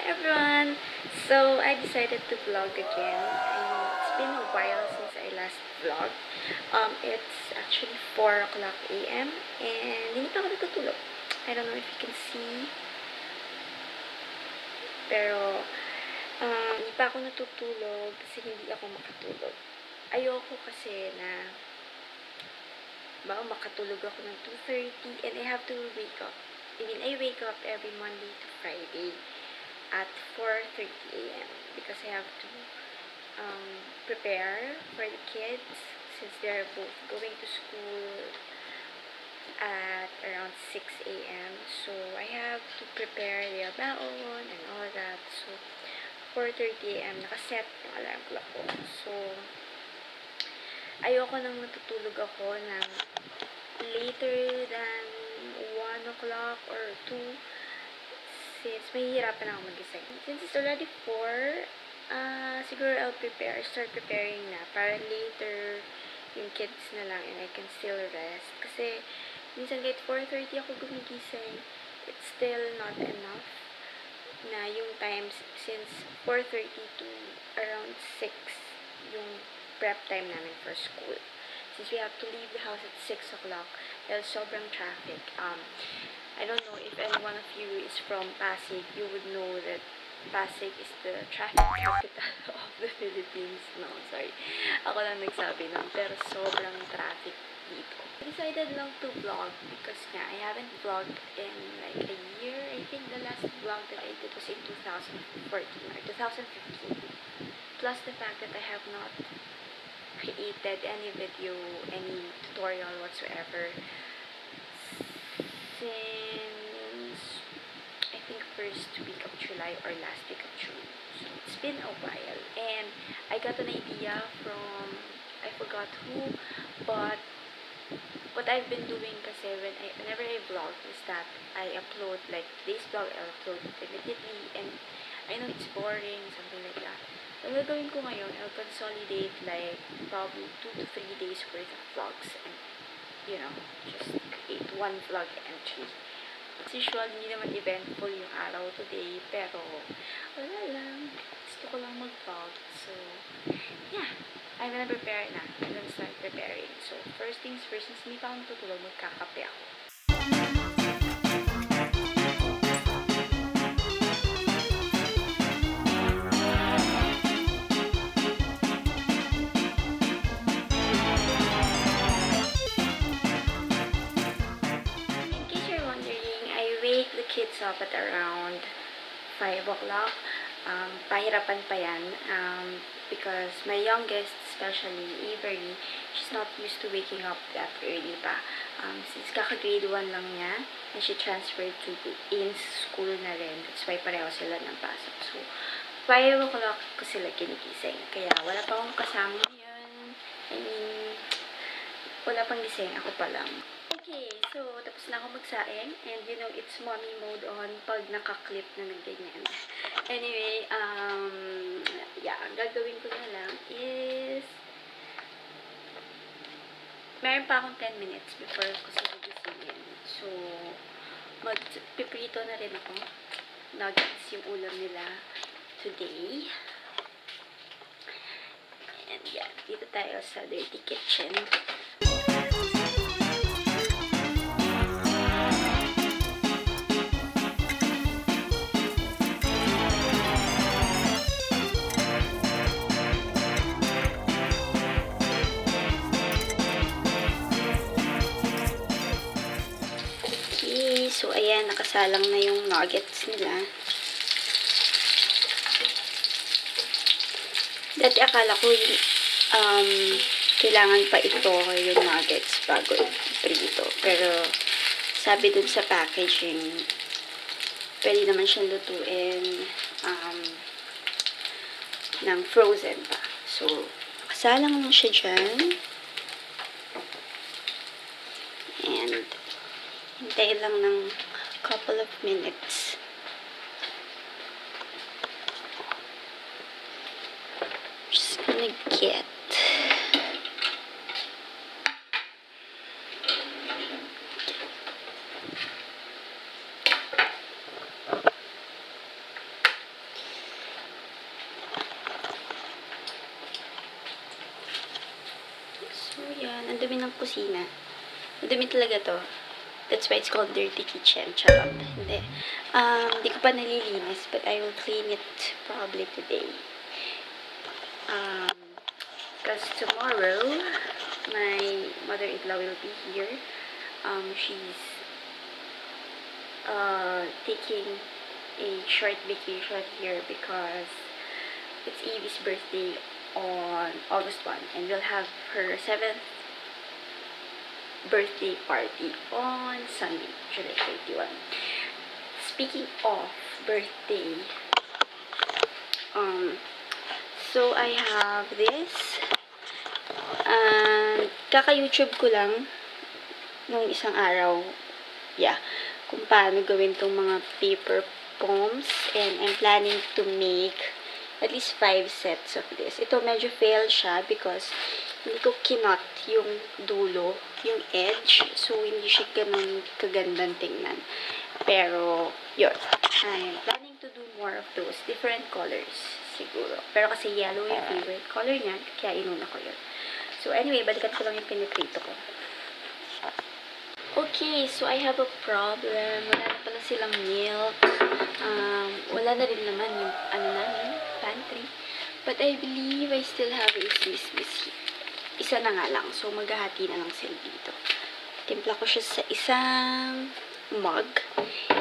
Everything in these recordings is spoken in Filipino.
everyone! So, I decided to vlog again. It's been a while since I last vlogged. It's actually 4 o'clock a.m. and hindi pa ako natutulog. I don't know if you can see. Pero, hindi pa ako natutulog kasi hindi ako makatulog. Ayoko kasi na makatulog ako ng 2:30 and I have to wake up. I wake up every Monday to Friday at 4:30 a.m. because I have to prepare for the kids since they're both going to school at around 6 a.m. So I have to prepare their baon and all that. So 4:30 a.m. nakaset yung alarm clock ko. So ayoko nang natutulog ako ng later than 1 o'clock or 2 since mahihirapan ako magising. Since it's already 4, siguro I'll start preparing na para later yung kids na lang and I can still rest. Kasi minsan kahit 4:30 ako gumigising, it's still not enough na yung times since 4:30 to around 6 yung prep time namin for school. Since we have to leave the house at 6 o'clock, dahil sobrang traffic. I don't know if any one of you is from Pasig, you would know that Pasig is the traffic capital of the Philippines. No, sorry. Ako lang nagsabi nun, pero sobrang traffic dito. I decided lang to vlog because I haven't vlogged in like a year. I think the last vlog that I did was in 2014 or 2015. Plus the fact that I have not created any video, any tutorial whatsoever since I think first week of July or last week of June. So it's been a while and I got an idea from I forgot who, but what I've been doing kasi whenever I vlog is that I upload like today's vlog, I'll upload it immediately and I know it's boring, something like that. Ang gagawin ko ngayon, I'll consolidate like probably 2 to 3 days worth of vlogs and just create one vlog entry. As usual, hindi naman eventful yung araw today, pero wala lang. Gusto ko lang mag-vlog. So, yeah. I'm gonna prepare na. I'm gonna start preparing. So, first things first, since hindi pa ako natutulog, magkakape ako. Kids up at around 5 o'clock. Pahirapan pa yan because my youngest, especially Avery, she's not used to waking up that early pa. Since kaka-grade 1 lang niya and she transferred to in school na rin. That's why pareho sila ng pasok. So, 5 o'clock ko sila ginigising. Kaya wala pa akong kasama ngayon. I mean, wala pang gising. Ako pa lang. Okay, so tapos na ako magsaing and it's mommy mode on pag naka-clip na ng ganyan. Anyway, yeah, ang gagawin ko na lang is meron pa akong 10 minutes before ko sila gisingin. So, magpiprito na rin ako. Nuggets yung ulam nila today. And yeah, dito tayo sa dirty kitchen. So, ayan, nakasalang na yung nuggets nila. Dati akala ko kailangan pa ito yung nuggets bago i-prito. Pero, sabi dun sa packaging, pwede naman siyang lutuin ng frozen pa. So, nakasalang lang siya dyan. And, hintayin lang ng couple of minutes. Just gonna get kusina. Madumi talaga to. That's why it's called dirty kitchen. Charot. Hindi. Hindi ko pa nalilinis, but I will clean it probably today. Because tomorrow, my mother-in-law will be here. She's taking a short vacation here because it's Evie's birthday on August 1, and we'll have her 7th birthday party on Sunday, July 31. Speaking of birthday, so I have this, and kaka-YouTube ko lang nung isang araw, kung paano gawin tong mga paper poems, and I'm planning to make at least 5 sets of this. Ito medyo fail siya because hindi ko kinot yung dulo, yung edge, so hindi siya ganun kagandang tingnan. Pero, yun. I'm planning to do more of those different colors, siguro. Pero kasi yellow yung favorite color niya, kaya inuna ko yun. So, anyway, balikan ko lang yung piniprito ko. Okay, so I have a problem. Wala na pala silang milk. Wala na rin naman yung, namin, pantry. But I believe I still have a Swiss biscuit. Isa na nga lang. So, maghahati na lang sila dito. Timpla ko siya sa isang mug.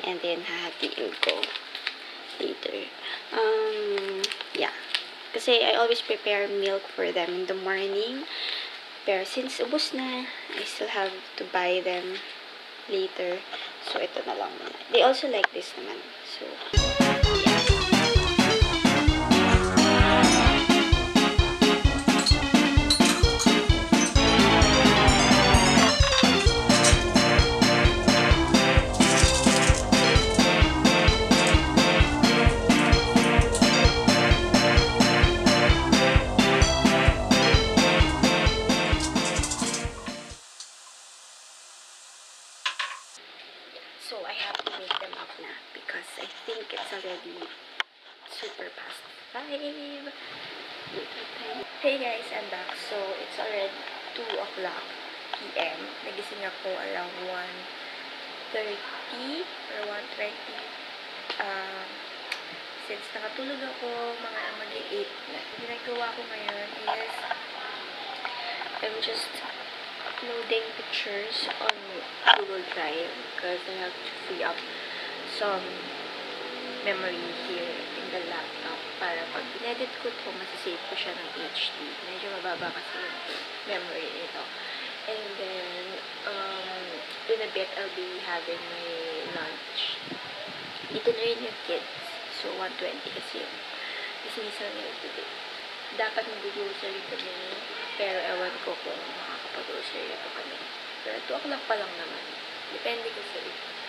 And then, hahatiin ko later. Kasi I always prepare milk for them in the morning. Pero since ubos na, I still have to buy them later. So, ito na lang muna. They also like this naman. So, So, I have to make them up na because I think it's already super past 5. Hey guys, I'm back. So, it's already 2 o'clock p.m. Nagising ako around 1:30 or 1:20. Since nakatulog ako, mga mag-8 na. Ginagawa ko ngayon is I'm just uploading pictures on Google Drive because I have to free up some memory here in the laptop para pag in-edit ko ito, masasave ko siya ng HD. Medyo mababa kasi yung memory nito. And then, in a bit, I'll be having my lunch. Ito na rin yung kids. So, 1:20 kasi yung dismissal nila today. Dapat mag-grocery kami, pero ewan ko kung makakapag-grocery ito kami. Pero 2 o'clock pa lang naman. Depende kasi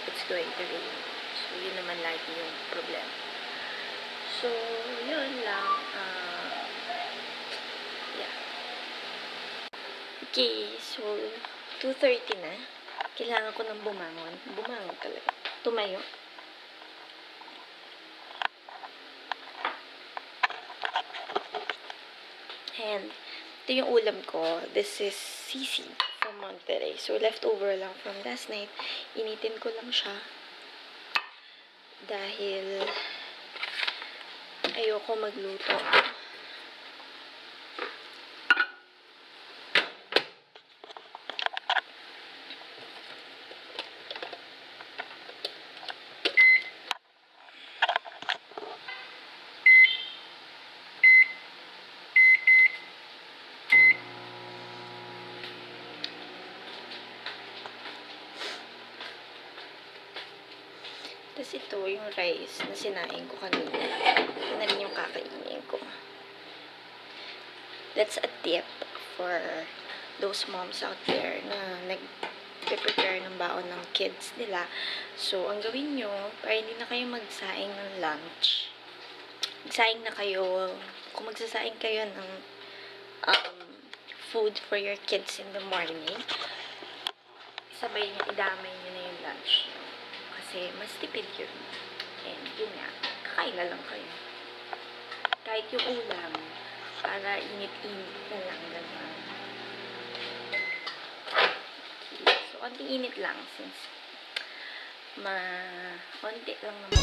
it's going to rain. So, yun naman lagi yung problem. So, yun lang. Okay, so, 2:30 na. Kailangan ko nang bumangon. Bumangon talaga. Tumayo. And, ito yung ulam ko. This is sisig from Monterey. So, leftover lang from last night. Initin ko lang siya. Dahil, ayoko magluto. Tapos ito, yung rice na sinain ko kanina. Ito na rin yung kakainin ko. That's a tip for those moms out there na nag-prepare ng baon ng kids nila. So, ang gawin nyo, para hindi na kayo magsaing ng lunch. Magsaing na kayo. Kung magsasaing kayo ng food for your kids in the morning, sabay niya, idamay nyo na yung lunch. Kasi mas tipid yun. And yun nga, kakain na lang kayo. Kahit yung ulam, para init-init na lang. Ganun. konting init lang since konti lang naman.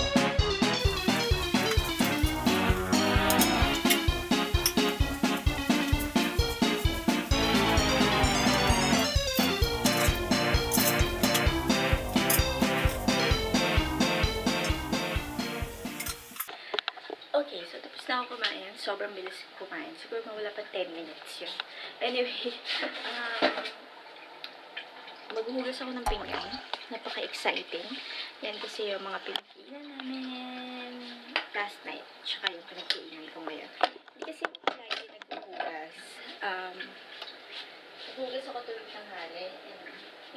Okay, so tapos na ako kumain. Sobrang bilis kumain. Siguro mawala pa 10 minutes yun. Anyway, maghuhugas ako ng pinggan. Napaka-exciting. Yan kasi yung mga pinagkainan namin last night. Tsaka yung pinagkainan ko ngayon. Hindi kasi ako lagi naghuhugas. Naghuhugas ako tuloy ng hali.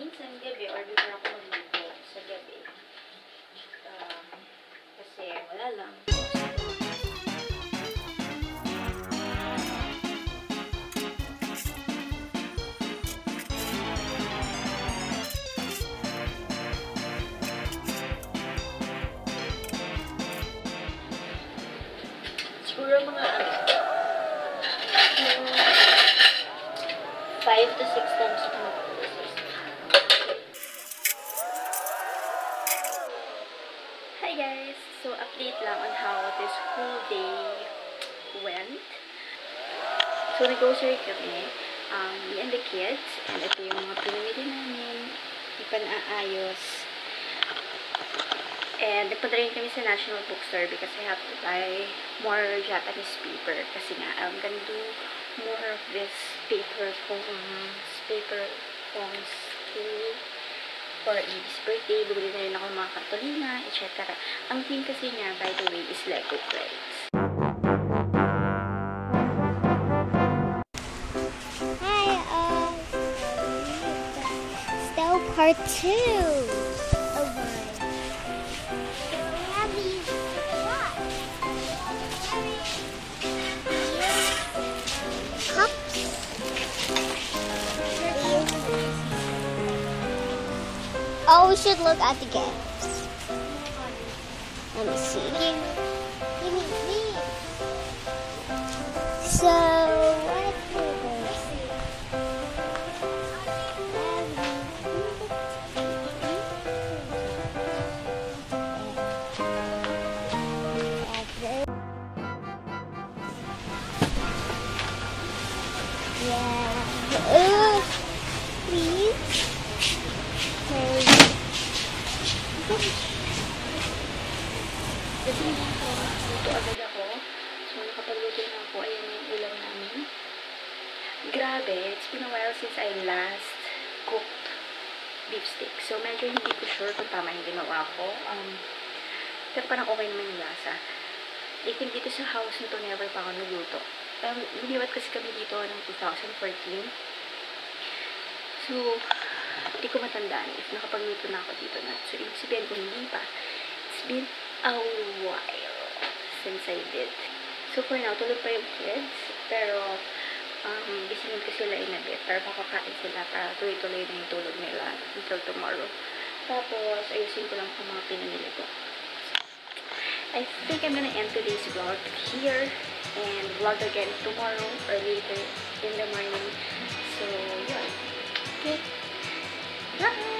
Minsan gabi or before ako magluto sa gabi. Kasi wala lang. Siguro mga 5 to 6 times ako mag-process. Hi guys! So, update lang on how this whole day went. So, nag-grocery kami. Me and the kids. And ito yung mga pinamili namin. Ipanaayos. And nagpunta rin kami sa National Bookstore because I have to buy more Japanese paper. Kasi nga, I'm gonna do more of this paper poems for Edie's birthday. Bumili na rin ako ng mga kartolina, etc. Ang theme kasi niya, by the way, is Lego Crates. Hi, still part 2 of mine. Oh, we should look at the games. Let me see. Give me these. So, what we're going to see? Yeah. Please. Kasi luto agad ako. So, nakapagluto na ako. Ayan yung ulam namin. Grabe, it's been a while since I last cooked beef steak. So, medyo hindi ko sure kung tama yung ginawa ko. Pero parang okay naman yung lasa. I think dito sa house nito, never pa ako nagluto. Lumiwat kasi kami dito ng 2014. So, hindi ko matandaan if nakapagluto na ako dito na. So, ibig sabihin ko hindi pa. It's been a while since I did. So, for now, tulog pa yung kids. Pero, gisingin ko sila in a bit. Pero makakain sila para tuloy-tuloy na yung tulog nila until tomorrow. Tapos, ayusin ko lang kung mga pinamili ko. I think I'm gonna end today's vlog here and vlog again tomorrow or later in the morning. So, yun. Okay. Bye!